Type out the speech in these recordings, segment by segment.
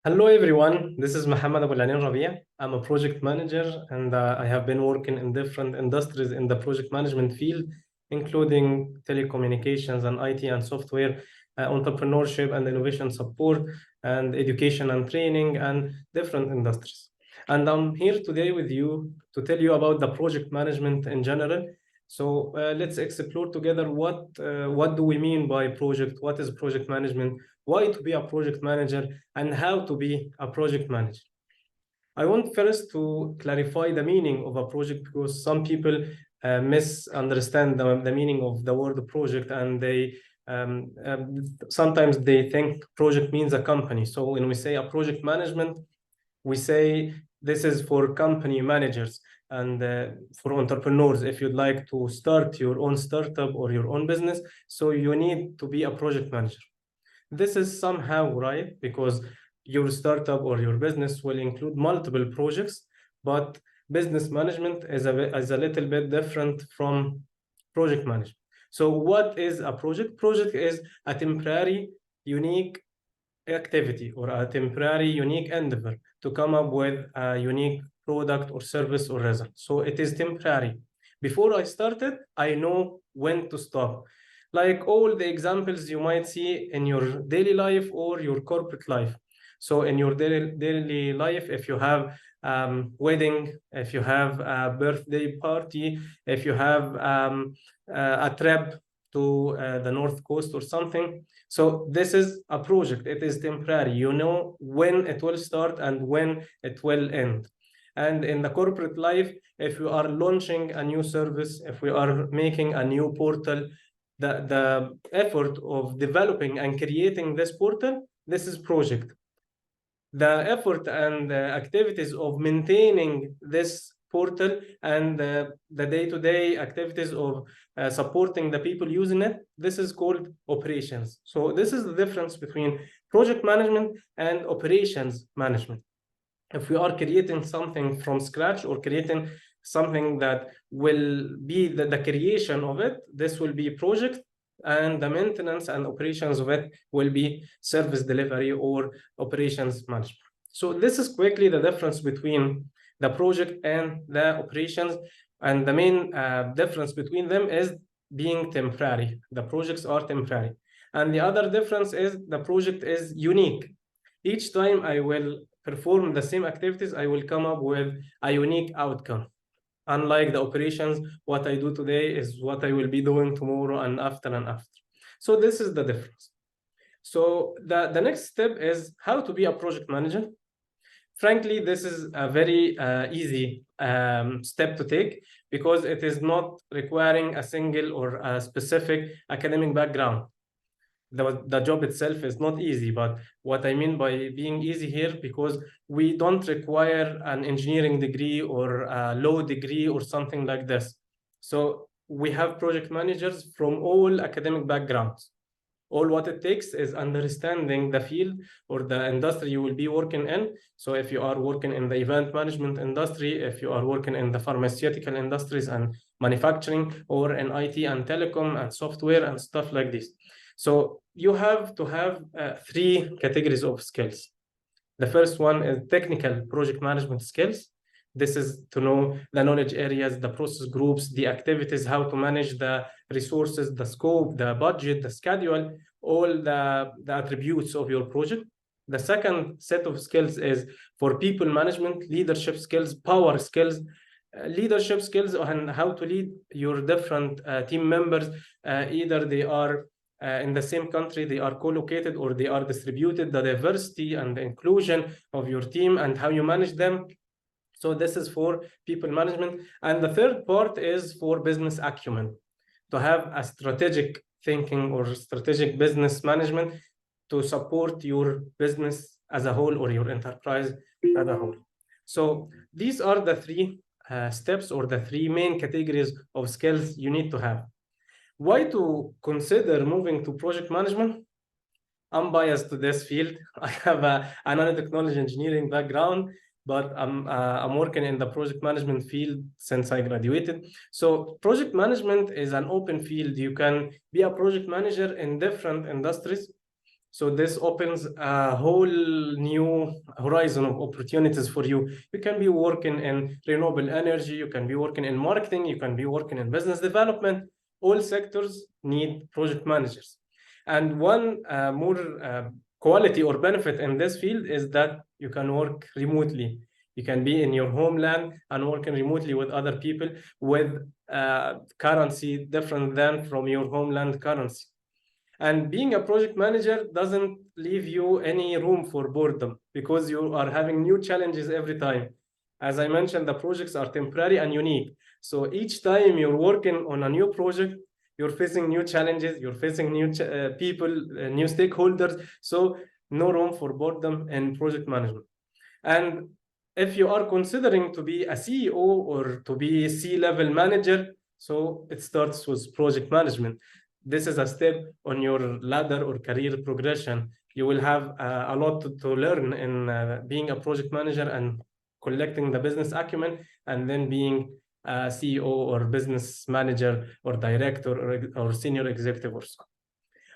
Hello everyone, this is Mohammed Abu Lanin Rabia. I'm a project manager and I have been working in different industries in the project management field, including telecommunications and IT and software, entrepreneurship and innovation support, and education and training, and different industries. And I'm here today with you to tell you about the project management in general. So let's explore together what do we mean by project, what is project management, why to be a project manager, and how to be a project manager. I want first to clarify the meaning of a project because some people misunderstand the meaning of the word project, and they sometimes they think project means a company. So when we say a project management, we say this is for company managers and for entrepreneurs. If you'd like to start your own startup or your own business, so you need to be a project manager. This is somehow right because your startup or your business will include multiple projects, but business management is a little bit different from project management. So what is a project? Project is a temporary, unique activity or a temporary, unique endeavor to come up with a unique product or service or result. So it is temporary. Before I started, I know when to stop. Like all the examples you might see in your daily life or your corporate life. So in your daily life, if you have wedding, if you have a birthday party, if you have a trip to the North Coast or something. So this is a project. It is temporary. You know when it will start and when it will end. And in the corporate life, if we are launching a new service, if we are making a new portal, the effort of developing and creating this portal, this is project. The effort and the activities of maintaining this portal and the day-to-day activities of supporting the people using it, this is called operations. So this is the difference between project management and operations management. If we are creating something from scratch or creating something that will be the creation of it, this will be project, and the maintenance and operations of it will be service delivery or operations management. So this is quickly the difference between the project and the operations. And the main difference between them is being temporary. The projects are temporary. And the other difference is the project is unique. Each time I will perform the same activities, I will come up with a unique outcome. Unlike the operations, what I do today is what I will be doing tomorrow and after and after. So this is the difference. So the next step is how to be a project manager. Frankly, this is a very easy step to take because it is not requiring a single or a specific academic background. The job itself is not easy, but what I mean by being easy here, because we don't require an engineering degree or a law degree or something like this. So we have project managers from all academic backgrounds. All what it takes is understanding the field or the industry you will be working in. So if you are working in the event management industry, if you are working in the pharmaceutical industries and manufacturing, or in IT and telecom and software and stuff like this. So you have to have three categories of skills. The first one is technical project management skills. This is to know the knowledge areas, the process groups, the activities, how to manage the resources, the scope, the budget, the schedule, all the attributes of your project. The second set of skills is for people management, leadership skills, power skills, leadership skills, and how to lead your different team members. Either they are in the same country, they are co-located, or they are distributed, the diversity and the inclusion of your team and how you manage them. So this is for people management. And the third part is for business acumen, to have a strategic thinking or strategic business management to support your business as a whole or your enterprise as a whole. So these are the three steps or the three main categories of skills you need to have. Why to consider moving to project management? I'm biased to this field. I have a nanotechnology engineering background, but I'm working in the project management field since I graduated. So project management is an open field. You can be a project manager in different industries. So this opens a whole new horizon of opportunities for you. You can be working in renewable energy, you can be working in marketing, you can be working in business development. All sectors need project managers. And one more quality or benefit in this field is that you can work remotely. You can be in your homeland and working remotely with other people with currency different than from your homeland currency. And being a project manager doesn't leave you any room for boredom because you are having new challenges every time. As I mentioned, the projects are temporary and unique. So each time you're working on a new project, you're facing new challenges, you're facing new people, new stakeholders. So no room for boredom in project management. And if you are considering to be a CEO or to be a C-level manager, so it starts with project management. This is a step on your ladder or career progression. You will have a lot to learn in being a project manager and collecting the business acumen, and then being a CEO or business manager or director or senior executive or so.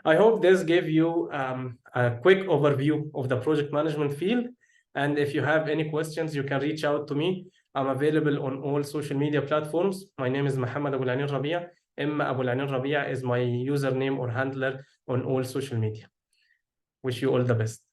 I hope this gave you a quick overview of the project management field. And if you have any questions, you can reach out to me. I'm available on all social media platforms. My name is Mohammed Abu Al-Anin Rabia. Abu Al-Anin Rabia is my username or handler on all social media. Wish you all the best.